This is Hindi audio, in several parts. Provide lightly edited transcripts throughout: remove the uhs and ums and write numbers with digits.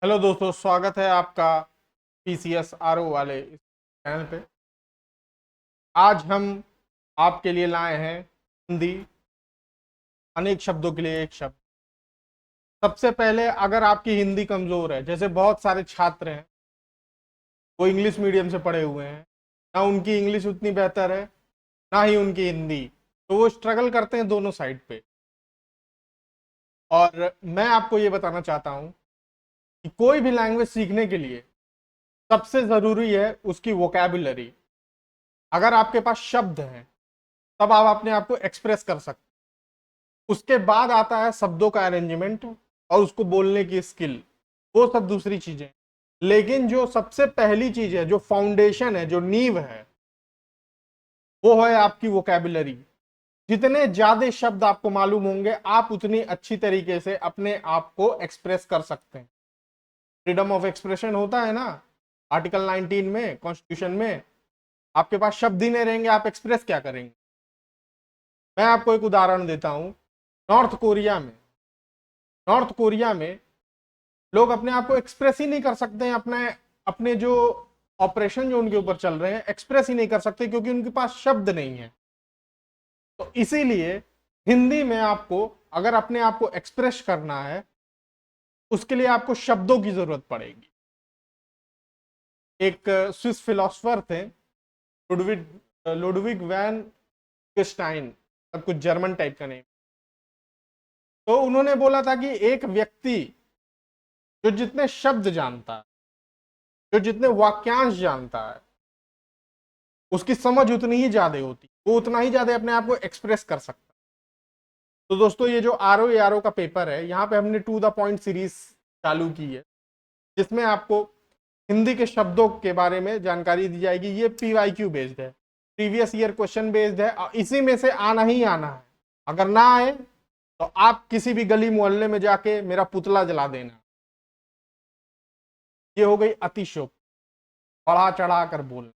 हेलो दोस्तों, स्वागत है आपका पीसीएस आरओ वाले इस चैनल पे। आज हम आपके लिए लाए हैं हिंदी अनेक शब्दों के लिए एक शब्द। सबसे पहले, अगर आपकी हिंदी कमजोर है, जैसे बहुत सारे छात्र हैं वो इंग्लिश मीडियम से पढ़े हुए हैं, ना उनकी इंग्लिश उतनी बेहतर है ना ही उनकी हिंदी, तो वो स्ट्रगल करते हैं दोनों साइड पे। और मैं आपको ये बताना चाहता हूँ कि कोई भी लैंग्वेज सीखने के लिए सबसे जरूरी है उसकी वोकैबुलरी। अगर आपके पास शब्द हैं तब आप अपने आप को एक्सप्रेस कर सकते हैं। उसके बाद आता है शब्दों का अरेंजमेंट और उसको बोलने की स्किल, वो सब दूसरी चीजें। लेकिन जो सबसे पहली चीज है, जो फाउंडेशन है, जो नींव है, वो है आपकी वोकैबुलरी। जितने ज्यादा शब्द आपको मालूम होंगे, आप उतनी अच्छी तरीके से अपने आप को एक्सप्रेस कर सकते हैं। फ्रीडम ऑफ एक्सप्रेशन होता है ना, आर्टिकल 19 में कॉन्स्टिट्यूशन में। आपके पास शब्द ही नहीं रहेंगे, आप एक्सप्रेस क्या करेंगे? मैं आपको एक उदाहरण देता हूं। नॉर्थ कोरिया में नॉर्थ कोरिया में लोग अपने आप को एक्सप्रेस ही नहीं कर सकते हैं। अपने अपने जो ऑपरेशन जो उनके ऊपर चल रहे हैं, एक्सप्रेस ही नहीं कर सकते क्योंकि उनके पास शब्द नहीं है। तो इसीलिए हिंदी में आपको अगर अपने आप को एक्सप्रेस करना है, उसके लिए आपको शब्दों की जरूरत पड़ेगी। एक स्विस फिलोसफर थे, लुडविग लुडविग वैन स्टाइन, कुछ जर्मन टाइप का नेम। तो उन्होंने बोला था कि एक व्यक्ति जो जितने शब्द जानता है, जो जितने वाक्यांश जानता है, उसकी समझ उतनी ही ज्यादा होती, वो उतना ही ज्यादा अपने आप को एक्सप्रेस कर सकता है। तो दोस्तों, ये जो आरओ का पेपर है, यहाँ पे हमने टू द पॉइंट सीरीज चालू की है, जिसमें आपको हिंदी के शब्दों के बारे में जानकारी दी जाएगी। ये पीवाईक्यू बेस्ड है, प्रीवियस ईयर क्वेश्चन बेस्ड है, और इसी में से आना ही आना है। अगर ना आए तो आप किसी भी गली मोहल्ले में जाके मेरा पुतला जला देना। ये हो गई अतिशोक्ति, बढ़ा चढ़ा कर बोलना।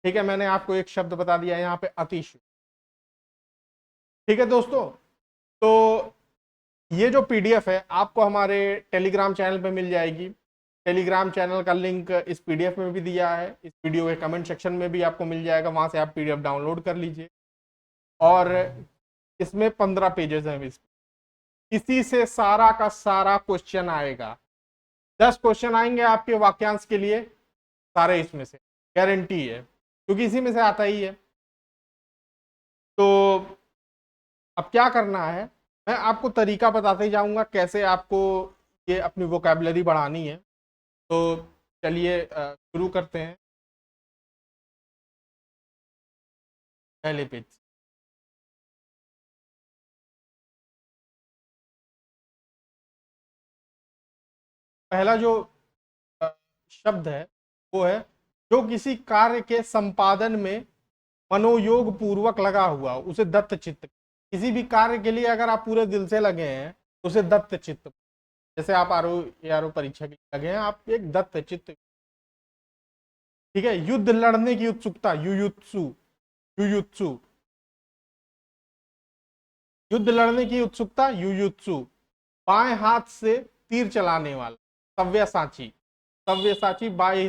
ठीक है, मैंने आपको एक शब्द बता दिया यहाँ पे, अतिशयोक्ति। ठीक है दोस्तों, तो ये जो पीडीएफ है आपको हमारे टेलीग्राम चैनल पे मिल जाएगी। टेलीग्राम चैनल का लिंक इस पीडीएफ में भी दिया है, इस वीडियो के कमेंट सेक्शन में भी आपको मिल जाएगा, वहां से आप पीडीएफ डाउनलोड कर लीजिए। और इसमें 15 पेजेस हैं। इसी से सारा का सारा क्वेश्चन आएगा। 10 क्वेश्चन आएंगे आपके वाक्यांश के लिए, सारे इसमें से, गारंटी है, क्योंकि इसी में से आता ही है। तो अब क्या करना है, मैं आपको तरीका बताते जाऊंगा कैसे आपको ये अपनी वोकैबुलरी बढ़ानी है। तो चलिए शुरू करते हैं पहले पेज। पहला जो अ, शब्द है वो है, जो किसी कार्य के संपादन में मनोयोग पूर्वक लगा हुआ, उसे दत्त चित्त। किसी भी कार्य के लिए अगर आप पूरे दिल से लगे हैं, उसे दत्त चित्त। जैसे आप आरओ परीक्षा के लिए लगे हैं, आप एक दत्त चित्त। ठीक है, युद्ध लड़ने की उत्सुकता, युयुत्सु। युयुत्सु, युद्ध लड़ने की उत्सुकता, युयुत्सु। बाएं हाथ से तीर चलाने वाला, सव्यसाची। सव्यसाची बाएं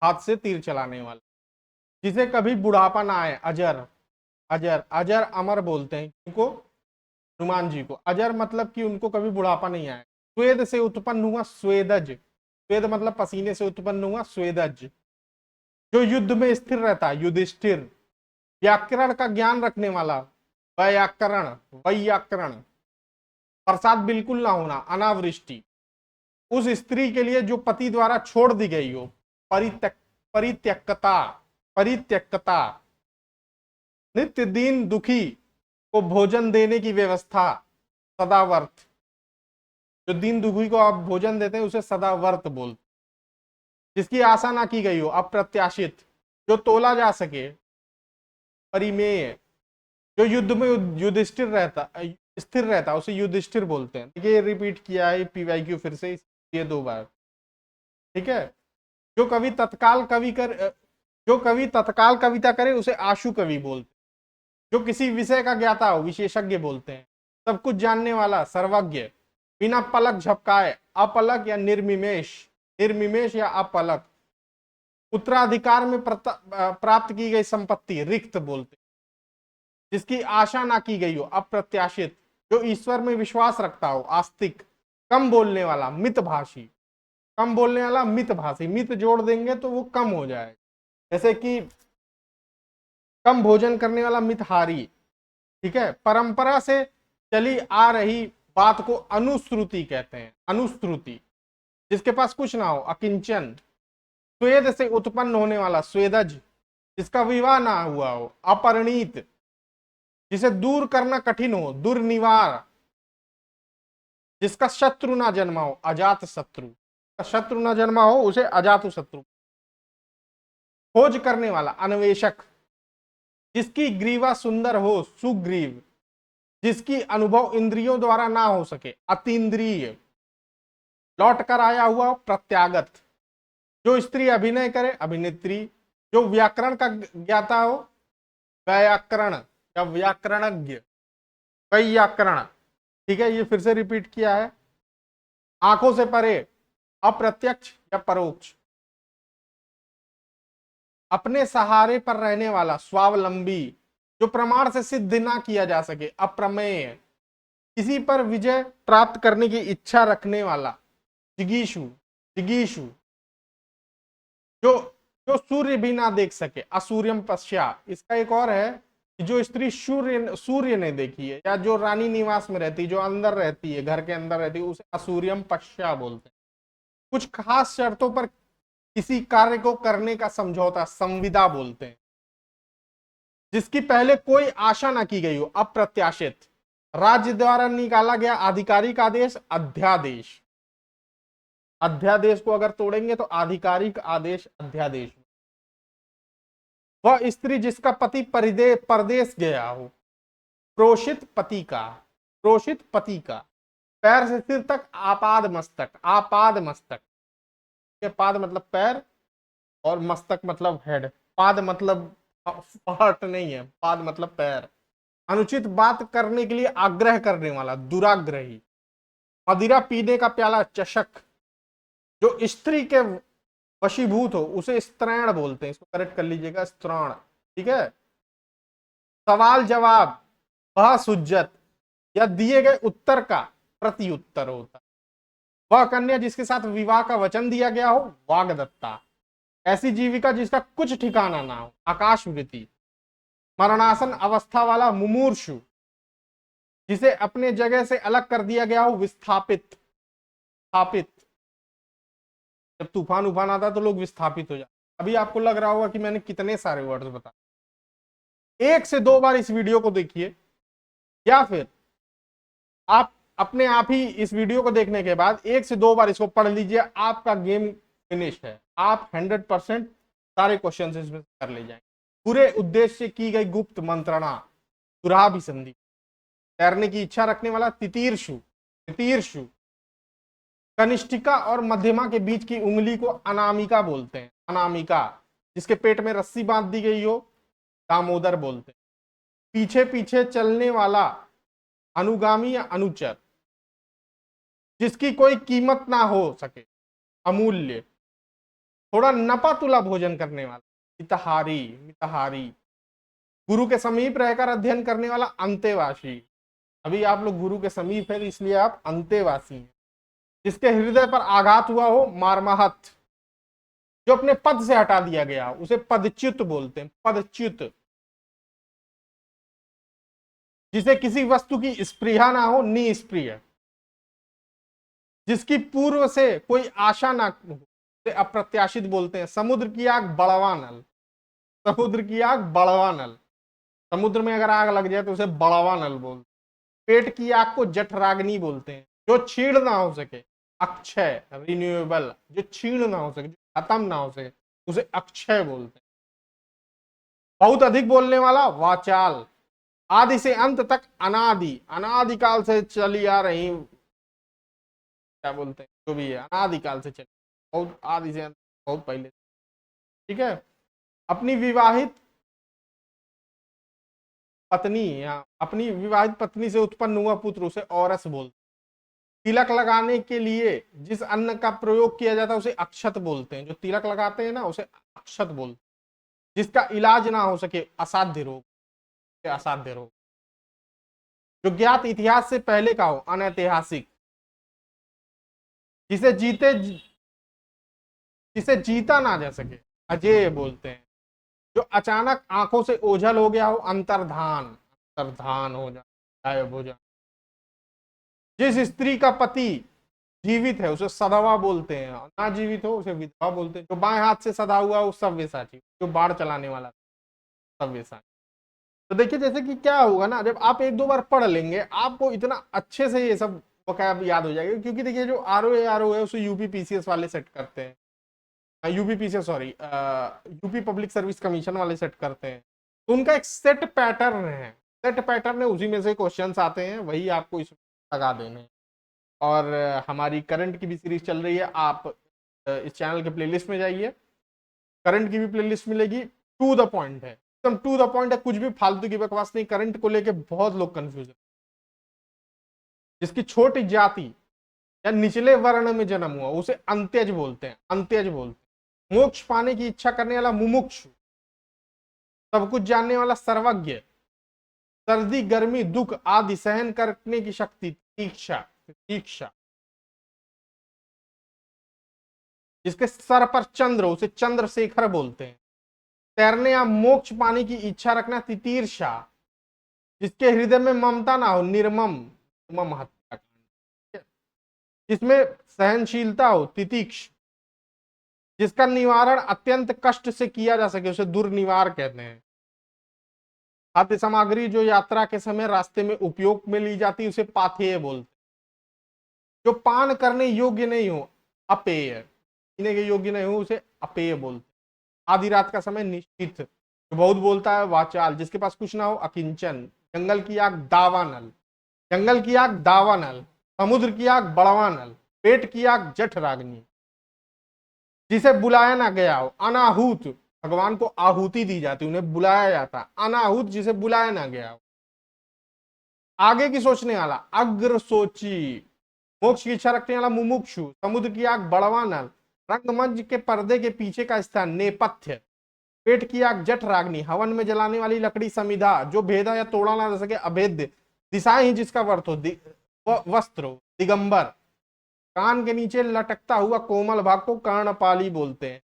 हाथ से तीर चलाने वाला, जिसे कभी बुढ़ापा ना आए, अजर। अजर, अजर अमर बोलते हैं उनको, हनुमान जी को। अजर मतलब कि उनको कभी बुढ़ापा नहीं आए। स्वेद से उत्पन्न हुआ, स्वेदज। स्वेद मतलब पसीने से उत्पन्न हुआ, स्वेदज। जो युद्ध में स्थिर रहता है, युधिष्ठिर। व्याकरण का ज्ञान रखने वाला, व्याकरण। व्याकरण, प्रसाद बिल्कुल ना होना, अनावृष्टि। उस स्त्री के लिए जो पति द्वारा छोड़ दी गई हो, परित्यक्ता। परित्यक्ता, नित्य दीन दुखी को भोजन देने की व्यवस्था, सदावर्त। जो दीन दुखी को आप भोजन देते हैं उसे सदावर्त बोलते। जिसकी आशा ना की गई हो, अप्रत्याशित। जो तोला जा सके, परिमेय। जो युद्ध में युधिष्ठिर रहता, स्थिर रहता, उसे युधिष्ठिर बोलते हैं। देखिए, रिपीट किया है पीवाईक्यू फिर से, ये 2 बार। ठीक है, जो कवि तत्काल कवि कर जो कवि तत्काल कविता करे उसे आशु कवि बोलते हैं। जो किसी विषय का ज्ञाता हो, विशेषज्ञ बोलते हैं। सब कुछ जानने वाला, सर्वज्ञ। बिना पलक झपकाए, अपलक या निर्मिमेश, निर्मिमेश या अपलक। उत्तराधिकार में प्राप्त की गई संपत्ति रिक्त बोलते, जिसकी आशा ना की गई हो अप्रत्याशित, जो ईश्वर में विश्वास रखता हो आस्तिक, कम बोलने वाला मितभाषी, कम बोलने वाला मितभाषी, मित जोड़ देंगे तो वो कम हो जाएगा, जैसे कि कम भोजन करने वाला मितहारी। ठीक है, परंपरा से चली आ रही बात को अनुश्रुति कहते हैं, अनुश्रुति, जिसके पास कुछ ना हो अकिंचन। स्वेद से उत्पन्न होने वाला स्वेदज, जिसका विवाह ना हुआ हो अपरिणीत, जिसे दूर करना कठिन हो दुर्निवार, जिसका शत्रु ना जन्मा हो अजात शत्रु, शत्रु ना जन्मा हो उसे अजात शत्रु। खोज करने वाला अन्वेषक, जिसकी ग्रीवा सुंदर हो सुग्रीव, जिसकी अनुभव इंद्रियों द्वारा ना हो सके अतीन्द्रिय। लौट कर आया हुआ प्रत्यागत, जो स्त्री अभिनय करे अभिनेत्री, जो व्याकरण का ज्ञाता हो व्याकरण या व्याकरणज्ञ, व्याकरण। ठीक है, ये फिर से रिपीट किया है। आंखों से परे अप्रत्यक्ष या परोक्ष, अपने सहारे पर रहने वाला स्वावलंबी, जो प्रमाण से सिद्ध ना किया जा सके अप्रमेय, किसी पर विजय प्राप्त करने की इच्छा रखने वाला जिगीषु, जिगीषु, जो जो सूर्य भी ना देख सके असूर्यम पश्या। इसका एक और है कि जो स्त्री सूर्य ने देखी है या जो रानी निवास में रहती, जो अंदर रहती है, घर के अंदर रहती है, उसे असूर्यम पश्या बोलते हैं। कुछ खास शर्तों पर किसी कार्य को करने का समझौता संविदा बोलते हैं, जिसकी पहले कोई आशा ना की गई हो अप्रत्याशित। राज्य द्वारा निकाला गया आधिकारिक आदेश अध्यादेश, अध्यादेश को अगर तोड़ेंगे तो आधिकारिक आदेश अध्यादेश। वह स्त्री जिसका पति परदेश गया हो प्रोषित पति का, प्रोषित पति का। पैर से सिर तक आपाद मस्तक, आपाद मस्तक, पाद मतलब पैर और मस्तक मतलब हेड। पाद मतलब हार्ट नहीं है, पाद मतलब पैर। अनुचित बात करने के लिए आग्रह करने वाला दुराग्रही। मदिरा पीने का प्याला चषक, जो स्त्री के वशीभूत हो उसे स्त्रैण बोलते हैं, इसको करेक्ट कर लीजिएगा स्त्रण। ठीक है, सवाल जवाब बहस हुज्जत या दिए गए उत्तर का प्रति उत्तर होता है। वह कन्या जिसके साथ विवाह का वचन दिया गया हो वागदत्ता, ऐसी जीविका जिसका कुछ ठिकाना ना हो आकाशवृत्ति। मरणासन अवस्था वाला मुमूर्षु, जिसे अपने जगह से अलग कर दिया गया हो विस्थापित, स्थापित। जब तूफान उफान आता तो लोग विस्थापित हो जाते। अभी आपको लग रहा होगा कि मैंने कितने सारे वर्ड्स बताए। 1 से 2 बार इस वीडियो को देखिए, या फिर आप अपने आप ही इस वीडियो को देखने के बाद 1 से 2 बार इसको पढ़ लीजिए, आपका गेम फिनिश है। आप 100% सारे क्वेश्चन इसमें कर ले जाएंगे। पूरे उद्देश्य से की गई गुप्त मंत्रणा दुराभिसंधि। तैरने की इच्छा रखने वाला तितीर्षु, तितीर्षु। कनिष्ठिका और मध्यमा के बीच की उंगली को अनामिका बोलते हैं, अनामिका। जिसके पेट में रस्सी बांध दी गई हो दामोदर बोलते हैं। पीछे पीछे चलने वाला अनुगामी या अनुचर, जिसकी कोई कीमत ना हो सके अमूल्य। थोड़ा नपा तुला भोजन करने वाला मितहारी, मितहारी। गुरु के समीप रहकर अध्ययन करने वाला अंतेवासी। अभी आप लोग गुरु के समीप है इसलिए आप अंतेवासी हैं। जिसके हृदय पर आघात हुआ हो मारमाहत, जो अपने पद से हटा दिया गया उसे पदच्युत बोलते हैं, पदच्युत। जिसे किसी वस्तु की स्पृहा ना हो निस्पृह, जिसकी पूर्व से कोई आशा ना हो उसे अप्रत्याशित बोलते हैं। समुद्र की आग बड़वा नल, समुद्र की आग बड़वा नल। समुद्र में अगर आग लग जाए तो उसे बड़वा नल बोलते। पेट की आग को जठराग्नि बोलते हैं, जो छीण ना हो सके अक्षय, रिन्यूएबल। जो छीण ना हो सके, जो खत्म ना हो सके उसे अक्षय बोलते हैं। बहुत अधिक बोलने वाला वाचाल। आदि से अंत तक अनादि, अनादिकाल से चली आ रही, क्या बोलते हैं जो भी है, अनादिकाल से चली, बहुत आदि से अंत, बहुत पहले। ठीक है, अपनी विवाहित पत्नी या अपनी विवाहित पत्नी से उत्पन्न हुआ पुत्र उसे औरस बोलते। तिलक लगाने के लिए जिस अन्न का प्रयोग किया जाता है उसे अक्षत बोलते हैं। जो तिलक लगाते हैं ना उसे अक्षत बोलते हैं। जिसका इलाज ना हो सके, असाध्य रोग, असाध्य रोग। जो ज्ञात इतिहास से पहले का हो, अनैतिहासिक। जिसे जीते जिसे जीता ना जा सके, अजेय बोलते हैं। जो अचानक आंखों से ओझल हो गया हो, अंतर्धान, अंतर्धान हो जाए, गायब हो जाए। जिस स्त्री का पति जीवित है उसे सधवा बोलते हैं, ना जीवित हो उसे विधवा बोलते हैं। जो बाएं हाथ से सधा हुआ हो सव्यसाची, जो बाढ़ चलाने वाला सव्यसाची। तो देखिए जैसे कि क्या होगा ना, जब आप एक दो बार पढ़ लेंगे आपको इतना अच्छे से ये सब वोकैब याद हो जाएगा। क्योंकि देखिए जो आरओ है उसे यूपी पीसीएस वाले सेट करते हैं, UP PCS sorry UP public service commission वाले सेट करते हैं। तो उनका एक सेट पैटर्न है, सेट पैटर्न है, उसी में से क्वेश्चंस आते हैं, वही आपको इसमें लगा देने। और हमारी करंट की भी सीरीज चल रही है, आप इस चैनल के प्लेलिस्ट में जाइए, करंट की भी प्लेलिस्ट मिलेगी। टू द पॉइंट है, एकदम टू द पॉइंट है, कुछ भी फालतू की बकवास नहीं। करंट को लेके बहुत लोग कंफ्यूज है। जिसकी छोटी जाति या निचले वर्ण में जन्म हुआ उसे अंत्यज बोलते हैं, अंत्यज बोलते हैं। मोक्ष पाने की इच्छा करने वाला मुमुक्षु, सब कुछ जानने वाला सर्वज्ञ, सर्दी गर्मी दुख आदि सहन करने की शक्ति, तीक्षा, तीक्षा। जिसके सर पर चंद्र उसे चंद्रशेखर बोलते हैं। तैरने या मोक्ष पाने की इच्छा रखना, तितीर्षा। जिसके हृदय में ममता ना हो, निर्मम, निर्मम हत्याकांड। जिसमें सहनशीलता हो, तितीक्ष। जिसका निवारण अत्यंत कष्ट से किया जा सके उसे दुर्निवार कहते हैं। खाद्य सामग्री जो यात्रा के समय रास्ते में उपयोग में ली जाती है उसे पाथेय बोलते हैं। जो पान करने योग्य नहीं हो, अपेय, पीने के योग्य नहीं हो उसे अपेय बोलते हैं। आधी रात का समय निश्चित, जो बहुत बोलता है वाचाल। जिसके पास कुछ ना हो, अकिंचन। जंगल की आग दावानल, जंगल की आग दावानल। समुद्र की आग बड़वानल। पेट की आग जठराग्नि। जिसे बुलाया ना गया हो, अनाहूत। भगवान को आहुति दी जाती, उन्हें बुलाया जाता। अनाहूत जिसे बुलाया ना गया हो। आगे की सोचने वाला, अग्र सोची। मोक्ष की इच्छा रखने वाला, मुमुक्षु। समुद्र की आग बड़वानल। रंगमंच के पर्दे के पीछे का स्थान, नेपथ्य। पेट की आग जठराग्नि। हवन में जलाने वाली लकड़ी, समिधा। जो भेदा या तोड़ा ना जा सके, अभेद्य। दिशाएं ही जिसका वर्त हो, वस्त्र हो, दिगंबर। कान के नीचे लटकता हुआ कोमल भाग को कर्णपाली बोलते हैं।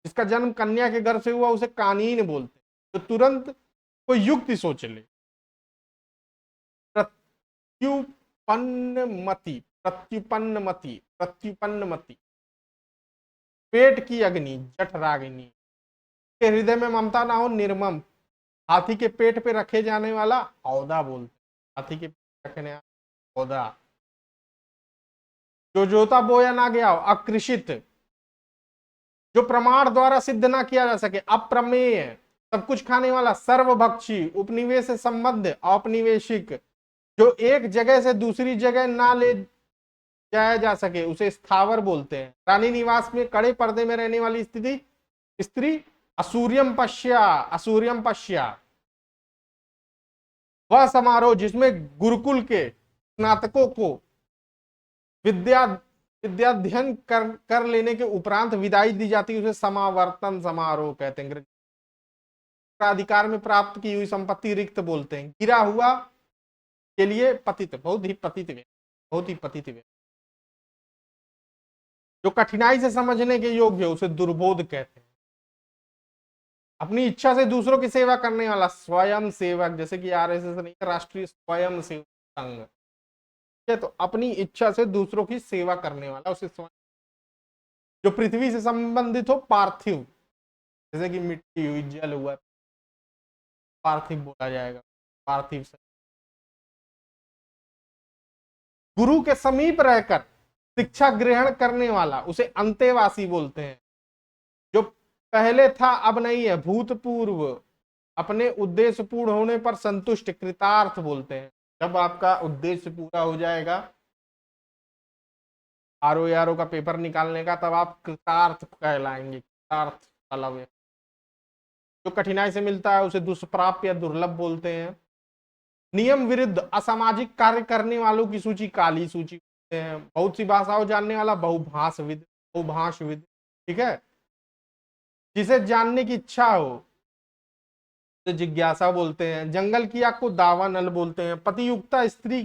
जिसका जन्म कन्या के घर से हुआ उसे कानीन बोलते हैं। तो तुरंत कोई युक्ति सोच ले। प्रत्युपन्नमति, प्रत्युपन्नमति, प्रत्युपन्नमति। पेट की अग्नि, जठराग्नि। के हृदय में ममता ना हो, निर्मम। हाथी के पेट पे रखे जाने वाला औदा बोलते हैं। हाथी के पेट रखने वाला औदा। जो जोता बोया ना गया हो, अकृषित। जो प्रमाण द्वारा सिद्ध ना किया जा सके, अप्रमेय। सब कुछ खाने वाला, सर्वभक्षी। उपनिवेश से संबद्ध, औपनिवेशिक। जो एक जगह से दूसरी जगह ना ले जाया जा सके उसे स्थावर बोलते हैं। रानी निवास में कड़े पर्दे में रहने वाली स्थिति, स्त्री, असूर्यम पश्या, असूर्यम पश्या। वह समारोह जिसमें गुरुकुल के स्नातकों को विद्याध्ययन कर लेने के उपरांत विदाई दी जाती है उसे समावर्तन समारोह कहते हैं। अधिकार में प्राप्त की हुई संपत्ति रिक्त बोलते हैं। गिरा हुआ के लिए पतित, बहुत ही पतित व्यक्ति, बहुत ही पतित व्यक्ति। जो कठिनाई से समझने के योग्य है उसे दुर्बोध कहते हैं। अपनी इच्छा से दूसरों की सेवा करने वाला, स्वयं सेवक। जैसे कि आरएसएस नहीं, राष्ट्रीय स्वयं सेवक संघ, ठीक है। तो अपनी इच्छा से दूसरों की सेवा करने वाला उसे स्वयं। जो पृथ्वी से संबंधित हो, पार्थिव। जैसे कि मिट्टी हुई, जल हुआ, पार्थिव बोला जाएगा, पार्थिव से। गुरु के समीप रहकर शिक्षा ग्रहण करने वाला उसे अंतेवासी बोलते हैं। जो पहले था अब नहीं है, भूतपूर्व। अपने उद्देश्य पूर्ण होने पर संतुष्ट, कृतार्थ बोलते हैं। जब आपका उद्देश्य पूरा हो जाएगा, आरओ का पेपर निकालने का, तब आप कृतार्थ कहलाएंगे, कृतार्थ अलव। जो कठिनाई से मिलता है उसे दुष्प्राप्य या दुर्लभ बोलते हैं। नियम विरुद्ध असामाजिक कार्य करने वालों की सूची, काली सूची। बोलते हैं। बहुत सी भाषाओं जानने वाला बहुभाषविद, बहुभाषविद, ठीक है। जिसे जानने की इच्छा हो तो जिज्ञासा बोलते हैं। जंगल की आग को दावानल बोलते हैं। पतियुक्ता स्त्री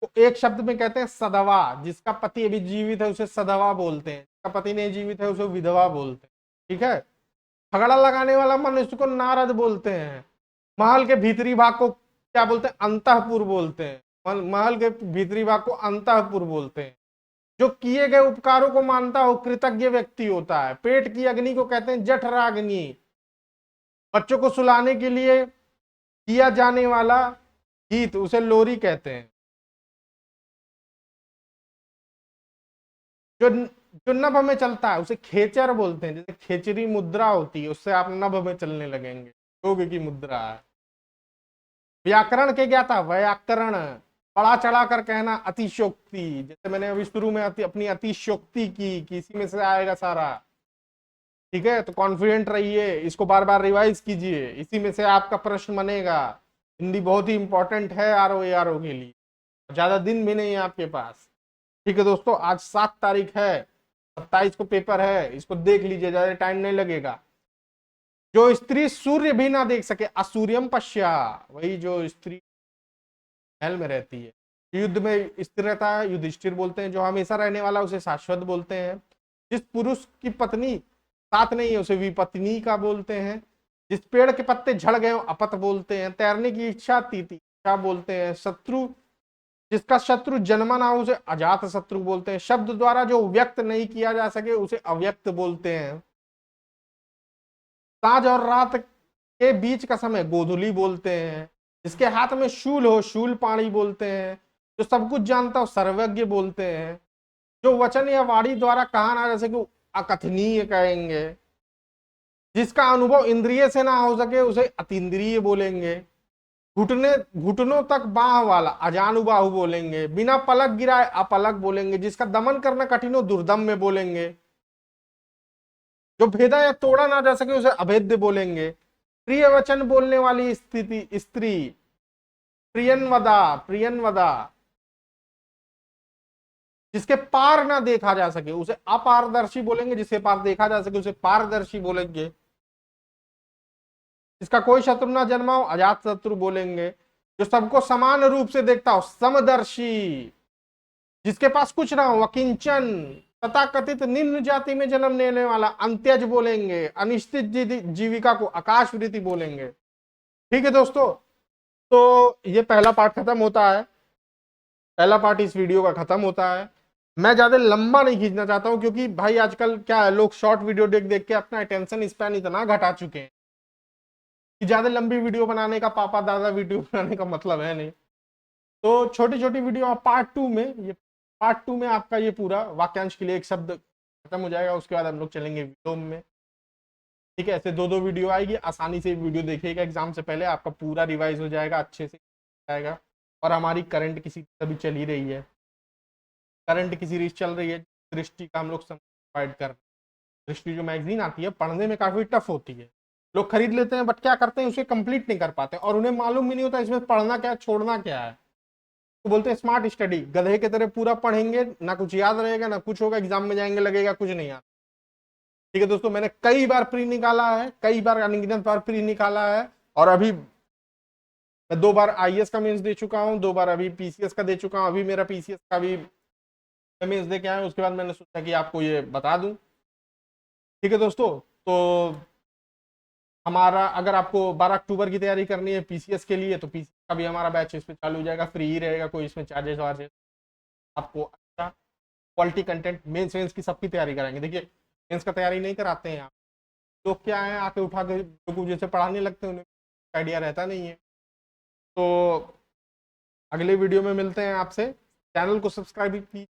को एक शब्द में कहते हैं सधवा। जिसका पति अभी जीवित है उसे सधवा बोलते हैं, जिसका पति नहीं जीवित है उसे विधवा बोलते हैं, ठीक है। झगड़ा लगाने वाला मनुष्य को नारद बोलते हैं। महल के भीतरी भाग को क्या बोलते हैं? अंतःपुर बोलते हैं। महल के भीतरी भाग को अंतःपुर बोलते हैं। जो किए गए उपकारों को मानता हो कृतज्ञ व्यक्ति होता है। पेट की अग्नि को कहते हैं जठराग्नि। बच्चों को सुलाने के लिए किया जाने वाला गीत उसे लोरी कहते हैं। जो जो नभ में चलता है उसे खेचर बोलते हैं। जैसे खेचरी मुद्रा होती है, उससे आप नभ में चलने लगेंगे, योग की मुद्रा है। व्याकरण के क्या था? व्याकरण बड़ा चढ़ा कर कहना, अतिशोक्ति। जैसे मैंने अभी शुरू में अपनी अतिशोक्ति की कि इसी में से आएगा सारा, ठीक है। तो कॉन्फिडेंट रहिए, इसको बार बार रिवाइज कीजिए, इसी में से आपका प्रश्न बनेगा। हिंदी बहुत ही इंपॉर्टेंट है आर ओ के लिए, ज्यादा दिन भी नहीं है आपके पास, ठीक है दोस्तों। आज 7 तारीख है, 27 को पेपर है, इसको देख लीजिए, ज्यादा टाइम नहीं लगेगा। जो स्त्री सूर्य भी ना देख सके, असूर्यम पश्या, वही जो स्त्री महल में रहती है। युद्ध में स्थिर रहता है, युधिष्ठिर बोलते हैं। जो हमेशा रहने वाला उसे शाश्वत बोलते हैं। जिस पुरुष की पत्नी साथ नहीं है उसे विपत्नी का बोलते हैं। जिस पेड़ के पत्ते झड़ गए अपत बोलते हैं। तैरने की इच्छा तितिक्षा बोलते हैं। शत्रु जिसका शत्रु जन्मा ना हो उसे अजात शत्रु बोलते हैं। शब्द द्वारा जो व्यक्त नहीं किया जा सके उसे अव्यक्त बोलते हैं। सांझ और रात के बीच का समय गोधूली बोलते हैं। जिसके हाथ में शूल हो शूल पाणी बोलते हैं। जो सब कुछ जानता हो सर्वज्ञ बोलते हैं। जो वचन या वाणी द्वारा कहा ना जा सके अकथनीय कहेंगे। जिसका अनुभव इंद्रिय से ना हो सके उसे अतीन्द्रिय बोलेंगे। घुटनों तक बाह वाला अजानुबाहु बोलेंगे। बिना पलक गिराए अपलक बोलेंगे। जिसका दमन करना कठिन हो दुर्दम में बोलेंगे। जो भेदा या तोड़ा ना जा सके उसे अभेद्य बोलेंगे। प्रिय वचन बोलने वाली स्त्री प्रियनवदा प्रियनवदा। जिसके पार ना देखा जा सके उसे अपारदर्शी बोलेंगे। जिसके पार देखा जा सके उसे पारदर्शी बोलेंगे। जिसका कोई शत्रु ना जन्मा हो अजात शत्रु बोलेंगे। जो सबको समान रूप से देखता हो समदर्शी। जिसके पास कुछ ना हो अकिंचन। तथा कथित निम्न जाति में जन्म लेने वाला अंत्यज बोलेंगे। अनिश्चित जीविका को आकाशवृत्ति बोलेंगे, ठीक है दोस्तों। तो ये पहला पार्ट खत्म होता है, पहला पार्ट इस वीडियो का खत्म होता है। मैं ज्यादा लंबा नहीं खींचना चाहता हूं क्योंकि भाई आजकल क्या है, लोग शॉर्ट वीडियो देख देख के अपना अटेंशन स्पैन इतना घटा चुके हैं कि ज्यादा लंबी वीडियो बनाने का, पापा दादा वीडियो बनाने का मतलब है नहीं। तो छोटी छोटी वीडियो पार्ट 2 में, ये पार्ट 2 में आपका ये पूरा वाक्यांश के लिए एक शब्द खत्म हो जाएगा। उसके बाद हम लोग चलेंगे विलोम में, ठीक है। ऐसे 2-2 वीडियो आएगी, आसानी से वीडियो देखिएगा। एग्जाम से पहले आपका पूरा रिवाइज हो जाएगा, अच्छे से जाएगा। और हमारी करंट किसी अभी चल ही रही है, करंट की सीरीज चल रही है। दृष्टि का हम लोग प्रोवाइड कर रहे हैं। दृष्टि जो मैगजीन आती है पढ़ने में काफी टफ होती है, लोग खरीद लेते हैं बट क्या करते हैं उसे कंप्लीट नहीं कर पाते और उन्हें मालूम भी नहीं होता इसमें पढ़ना क्या है छोड़ना क्या है। तो बोलते हैं स्मार्ट स्टडी, गधे की तरह पूरा पढ़ेंगे, ना कुछ याद रहेगा ना कुछ होगा, एग्जाम में जाएंगे लगेगा कुछ नहीं आता, ठीक है दोस्तों। मैंने कई बार प्री निकाला है, कई बार अनगिनत बार प्री निकाला है। और अभी मैं 2 बार आईएएस का मेंस दे चुका हूँ, 2 बार अभी पीसीएस का दे चुका हूँ। अभी मेरा पीसीएस का भी मेंस दे के आया, उसके बाद मैंने सोचा कि आपको ये बता दूं, ठीक है दोस्तों। तो हमारा अगर आपको 12 अक्टूबर की तैयारी करनी है पीसीएस के लिए, तो पीसीएस का भी हमारा बैच इस पे चालू हो जाएगा, फ्री ही रहेगा, कोई इसमें चार्जेस वार्जेस। आपको अच्छा क्वालिटी कंटेंट मेंस वेंस की सबकी तैयारी कराएंगे। देखिए मेंस का तैयारी नहीं कराते हैं आप लोग, क्या है आके उठा के लोग जैसे पढ़ाने लगते हैं, उन्हें आइडिया रहता नहीं है। तो अगले वीडियो में मिलते हैं आपसे। चैनल को सब्सक्राइब कीजिए,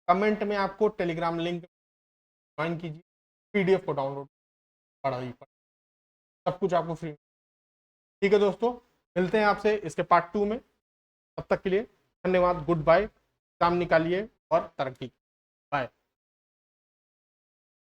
कमेंट में आपको टेलीग्राम लिंक ज्वाइन कीजिए, पीडीएफ को डाउनलोड पढ़ाई पर सब कुछ आपको फ्री, ठीक है दोस्तों। मिलते हैं आपसे इसके पार्ट 2 में, तब तक के लिए धन्यवाद, गुड बाय। काम निकालिए और तरक्की, बाय।